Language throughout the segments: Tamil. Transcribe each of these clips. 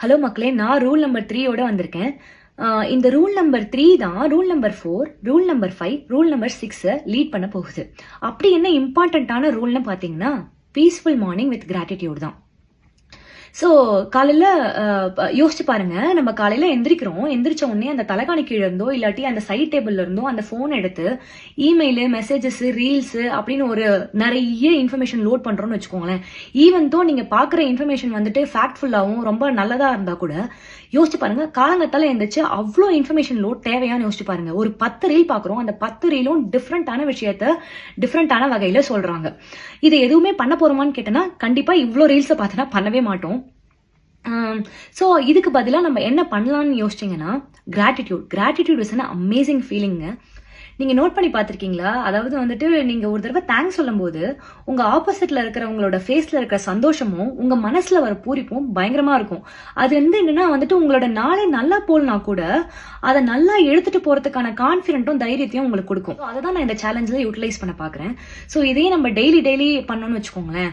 ஹலோ மக்களே, நான் ரூல் நம்பர் 3யோட வந்திருக்கேன். இந்த ரூல் நம்பர் 3 தான் rule number 4, rule number 5, rule number 6 lead பண்ண போகுது. அப்படி என்ன இம்பார்ட்டன்டான ரூல்னு பார்த்தீங்கன்னா, பீஸ்ஃபுல் மார்னிங் வித் கிராட்டிடியூட் தான். ஸோ காலையில் யோசிச்சு பாருங்க, நம்ம காலையில் எந்திரிச்ச உடனே அந்த தலைகாணி கீழே இருந்தோ இல்லாட்டி அந்த சைட் டேபிள்ல இருந்தோ அந்த ஃபோன் எடுத்து இமெயிலு, மெசேஜஸ், ரீல்ஸு அப்படின்னு ஒரு நிறைய இன்ஃபர்மேஷன் லோட் பண்றோம்னு வச்சுக்கோங்களேன். ஈவன் தோ நீங்க பாக்குற இன்ஃபர்மேஷன் வந்துட்டு ஃபேக்ட்ஃபுல்லாகவும் ரொம்ப நல்லதா இருந்தா கூட யோசிச்சு பாருங்க, காலங்கத்தால எந்திரிச்சு அவ்வளோ இன்ஃபர்மேஷன் லோட் தேவையான்னு யோசிச்சு பாருங்க. ஒரு 10 ரீல் பாக்குறோம், அந்த 10 ரீலும் டிஃப்ரெண்டான விஷயத்த டிஃப்ரெண்டான வகையில சொல்றாங்க. இது எதுவுமே பண்ண போறோமான்னு கேட்டனா கண்டிப்பா இவ்வளோ ரீல்ஸை பார்த்தனா பண்ணவே மாட்டோம். ஸோ இதுக்கு பதிலாக நம்ம என்ன பண்ணலாம்னு யோசிச்சிங்கன்னா, கிராட்டிடியூட் இஸ் அன் அமேசிங் ஃபீலிங்க. நீங்கள் நோட் பண்ணி பார்த்துருக்கீங்களா? அதாவது வந்துட்டு நீங்கள் ஒரு தடவை தேங்க்ஸ் சொல்லும் போது உங்கள் ஆப்போசிட்டில் இருக்கிறவங்களோட ஃபேஸில் இருக்கிற சந்தோஷமும் உங்கள் மனசில் வர பூரிப்பும் பயங்கரமாக இருக்கும். அது என்னன்னா வந்துட்டு உங்களோட நாளே நல்லா போலனா கூட அதை நல்லா எடுத்துட்டு போகிறதுக்கான கான்ஃபிடென்ட்டும் தைரியத்தையும் உங்களுக்கு கொடுக்கும். அதை தான் நான் இந்த சேலஞ்சில் யூட்டிலைஸ் பண்ண பார்க்குறேன். ஸோ இதையே நம்ம டெய்லி பண்ணணும்னு வச்சுக்கோங்களேன்,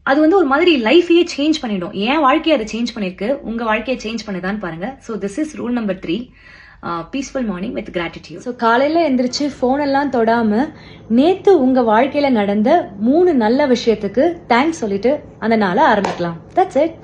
அது வந்து ஒரு மாதிரி லைஃபையே சேஞ்ச் பண்ணிடும். என் வாழ்க்கையை அதை சேஞ்ச் பண்ணிருக்கு, உங்க வாழ்க்கையை சேஞ்ச் பண்ணுதான்னு பாருங்க. So this is rule number 3, peaceful morning with gratitude. So காலையில எந்திரிச்சு ஃபோன் எல்லாம் தொடாம நேத்து உங்க வாழ்க்கையில நடந்த 3 நல்ல விஷயத்துக்கு தேங்க்ஸ் சொல்லிட்டு அந்த நாளை ஆரம்பிக்கலாம். That's it.